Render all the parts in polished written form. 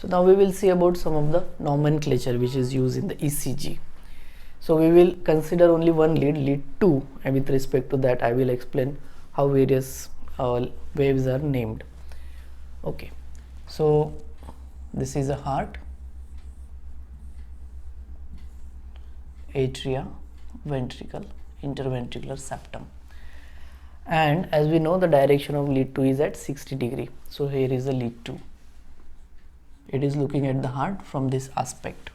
So now we will see about some of the nomenclature which is used in the ECG. So we will consider only one lead, lead 2, and with respect to that I will explain how various waves are named. Okay, so this is a heart, atria, ventricle, interventricular septum, and as we know the direction of lead 2 is at 60 degree. So here is the lead 2. It is looking at the heart from this aspect.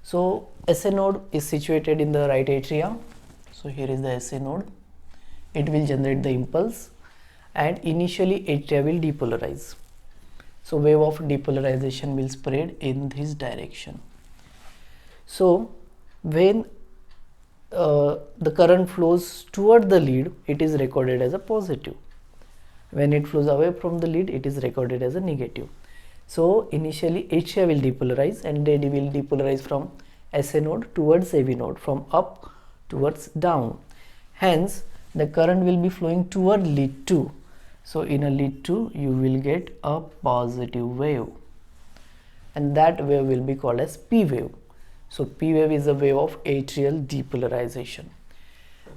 So SA node is situated in the right atria. So here is the SA node. It will generate the impulse and initially atria will depolarize. So wave of depolarization will spread in this direction. So when the current flows toward the lead, it is recorded as a positive. When it flows away from the lead, it is recorded as a negative. So initially atria will depolarize and they will depolarize from SA node towards AV node, from up towards down. Hence the current will be flowing toward lead 2. So in a lead 2 you will get a positive wave, and that wave will be called as P wave. So P wave is a wave of atrial depolarization.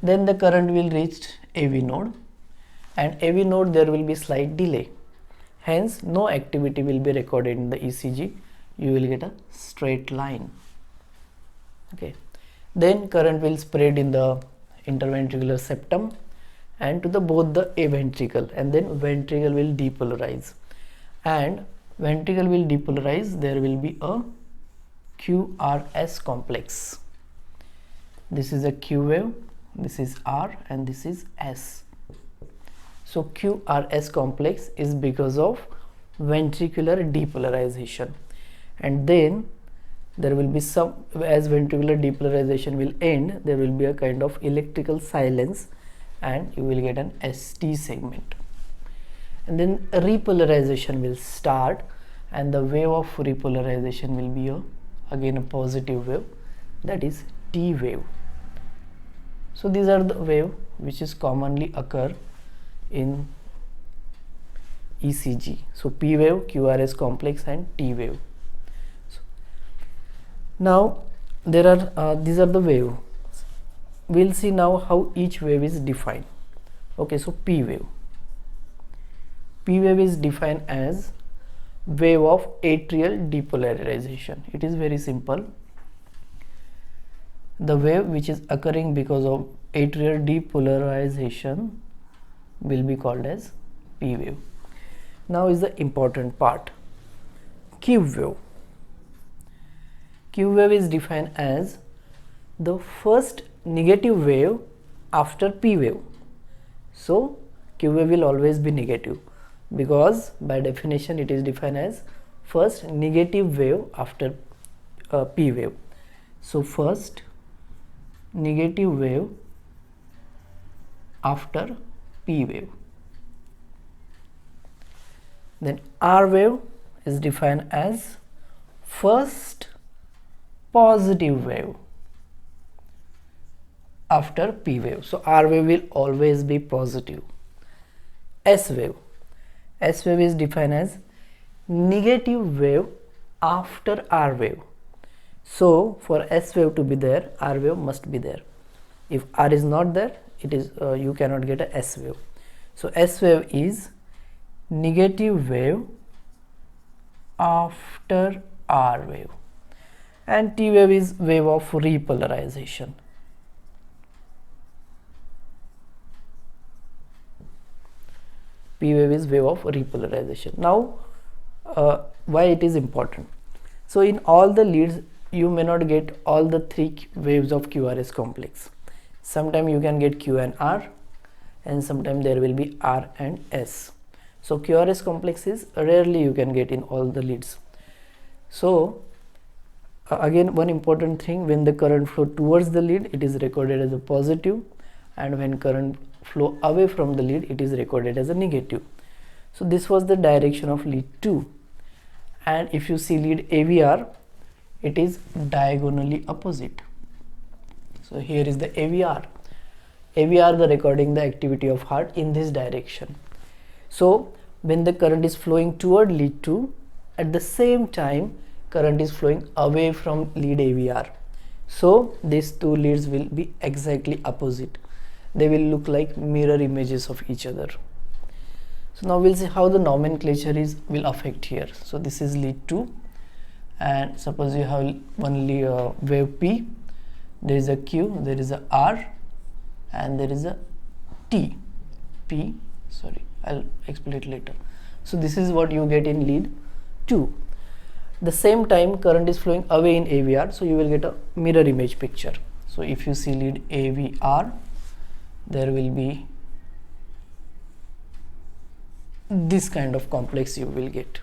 Then the current will reach AV node, and AV node there will be slight delay. Hence no activity will be recorded in the ECG. You will get a straight line. Okay. Then current will spread in the interventricular septum and to the both the A ventricle, and then ventricle will depolarize. And ventricle will depolarize, there will be a QRS complex. This is a Q wave, this is R, and this is S. So QRS complex is because of ventricular depolarization, and then there will be some, as ventricular depolarization will end, there will be a kind of electrical silence and you will get an ST segment, and then repolarization will start, and the wave of repolarization will be again a positive wave, that is T wave. So these are the wave which is commonly occur in ECG. So P wave, QRS complex, and T wave. So now there are these are the wave. We'll see now how each wave is defined. Okay, so P wave. P wave is defined as wave of atrial depolarization. It is very simple. The wave which is occurring because of atrial depolarization will be called as P wave. Now is the important part. Q wave. Q wave is defined as the first negative wave after P wave. So Q wave will always be negative because by definition it is defined as first negative wave after P wave. So first negative wave after P wave. Then R wave is defined as first positive wave after P wave. So R wave will always be positive. S wave. S wave is defined as negative wave after R wave. So for S wave to be there, R wave must be there. If R is not there, it is you cannot get a S wave. So S wave is negative wave after R wave, and T wave is wave of repolarization. P wave is wave of repolarization. Now why it is important? So in all the leads you may not get all the three waves of QRS complex. Sometimes you can get Q and R, and sometimes there will be R and S. So QRS complexes rarely you can get in all the leads. So again, one important thing, when the current flow towards the lead, it is recorded as a positive, and when current flow away from the lead, it is recorded as a negative. So this was the direction of lead 2, and if you see lead AVR, it is diagonally opposite. So here is the AVR. AVR, the recording the activity of heart in this direction. So when the current is flowing toward lead 2, at the same time current is flowing away from lead AVR. So these two leads will be exactly opposite. They will look like mirror images of each other. So now we'll see how the nomenclature will affect here. So this is lead 2, and suppose you have one wave P, there is a Q, there is a R, and there is a T. P, sorry, I'll explain it later. So this is what you get in lead 2. The same time current is flowing away in AVR, so you will get a mirror image picture. So if you see lead AVR, there will be this kind of complex you will get.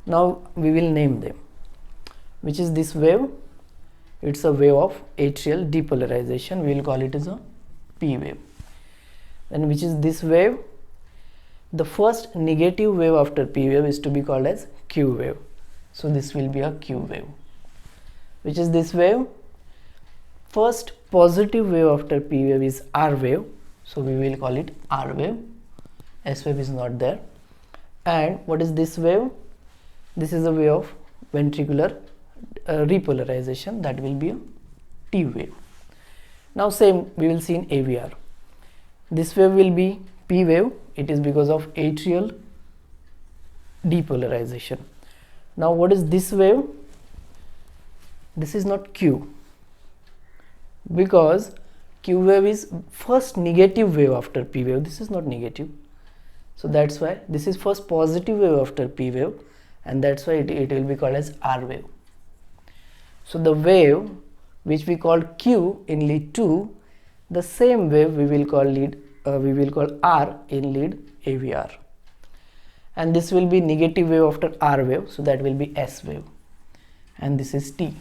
Now we will name them. Which is this wave? It's a wave of atrial depolarization. We will call it as a P wave. And which is this wave? The first negative wave after P wave is to be called as Q wave. So this will be a Q wave. Which is this wave? First positive wave after P wave is R wave. So we will call it R wave. S wave is not there. And what is this wave? This is a wave of ventricular repolarization. That will be a T wave. Now same we will see in AVR. This wave will be P wave. It is because of atrial depolarization. Now what is this wave? This is not Q, because Q wave is first negative wave after P wave. This is not negative. So that's why this is first positive wave after P wave, and that's why it will be called as R wave. So the wave which we call Q in lead 2, the same wave we will call R in lead AVR. And this will be negative wave after R wave, so that will be S wave. And this is T.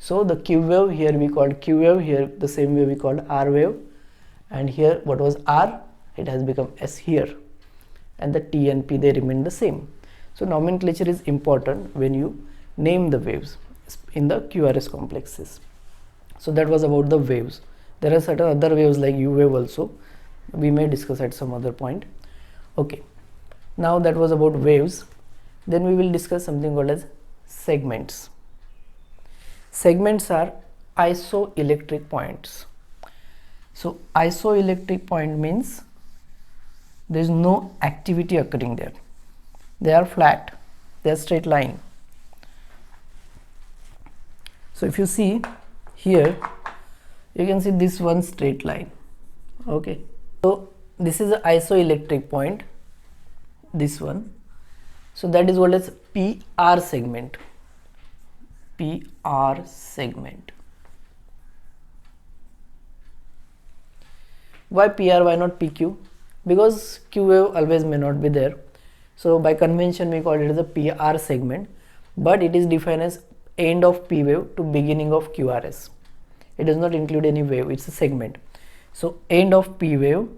So the Q wave here we called Q wave, here the same wave we called R wave, and here what was R, it has become S here, and the T and P, they remain the same. So nomenclature is important when you name the waves in the QRS complexes. So that was about the waves. There are certain other waves like U wave also. We may discuss at some other point. Okay. Now that was about waves. Then we will discuss something called as segments. Segments are isoelectric points. So isoelectric point means there is no activity occurring there. They are flat, they are straight line. So if you see here, you can see this one straight line. Okay. So this is an isoelectric point, this one. So that is what is PR segment. PR segment. Why PR, why not PQ? Because Q wave always may not be there. So by convention we call it as a PR segment, but it is defined as end of P wave to beginning of QRS. It does not include any wave, it's a segment. So end of P wave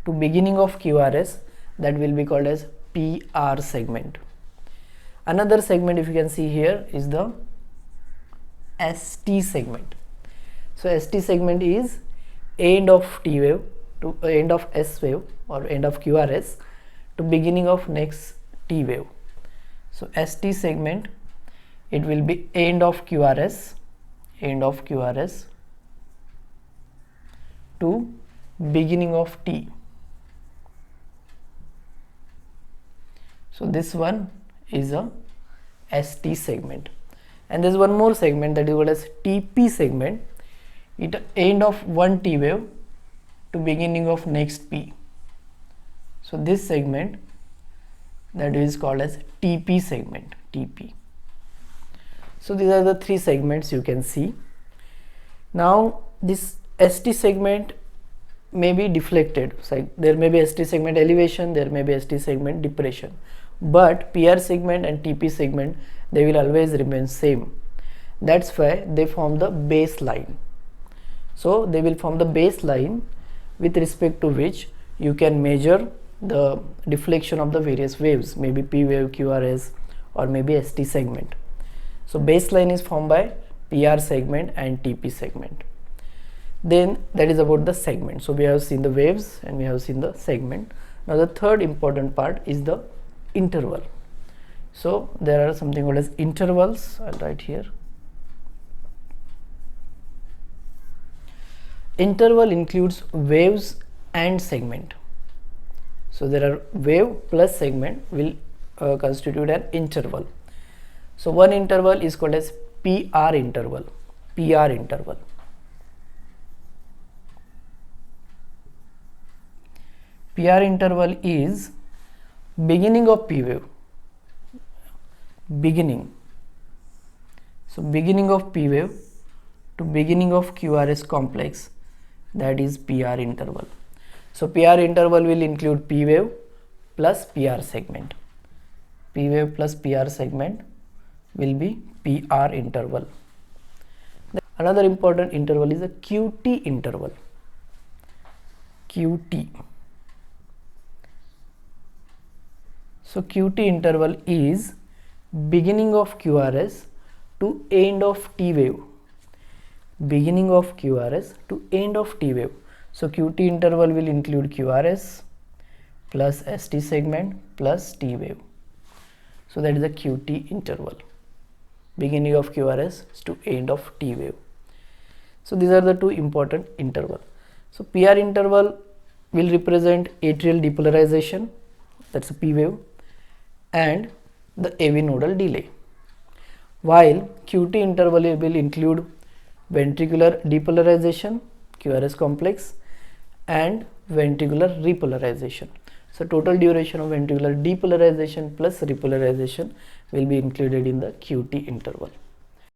to beginning of QRS, that will be called as PR segment. Another segment, if you can see here, is the ST segment. So ST segment is end of T wave to end of S wave or end of QRS to beginning of next T wave. So ST segment, it will be end of QRS to beginning of T. So this one is a ST segment. And there is one more segment, that is called as TP segment. It end of one T wave to beginning of next P. So this segment, that is called as TP segment, TP. So these are the three segments you can see. Now this ST segment may be deflected. So there may be ST segment elevation, there may be ST segment depression. But PR segment and TP segment, they will always remain same. That's why they form the baseline. So they will form the baseline with respect to which you can measure the deflection of the various waves, maybe P wave, QRS, or maybe ST segment. So baseline is formed by PR segment and TP segment. Then that is about the segment. So we have seen the waves and we have seen the segment. Now the third important part is the interval. So there are something called as intervals. I'll write here. Interval includes waves and segment. So there are wave plus segment will constitute an interval. So one interval is called as PR interval. PR interval. PR interval is beginning of P wave. Beginning. So beginning of P wave to beginning of QRS complex, that is PR interval. So PR interval will include P wave plus PR segment. P wave plus PR segment will be PR interval. Another important interval is a QT interval. QT. So QT interval is beginning of QRS to end of T wave. Beginning of QRS to end of T wave. So QT interval will include QRS plus ST segment plus T wave. So that is the QT interval. Beginning of QRS to end of T wave. So these are the two important intervals. So PR interval will represent atrial depolarization, that's a P wave, and the AV nodal delay, while QT interval will include ventricular depolarization, QRS complex, and ventricular repolarization. So total duration of ventricular depolarization plus repolarization will be included in the QT interval.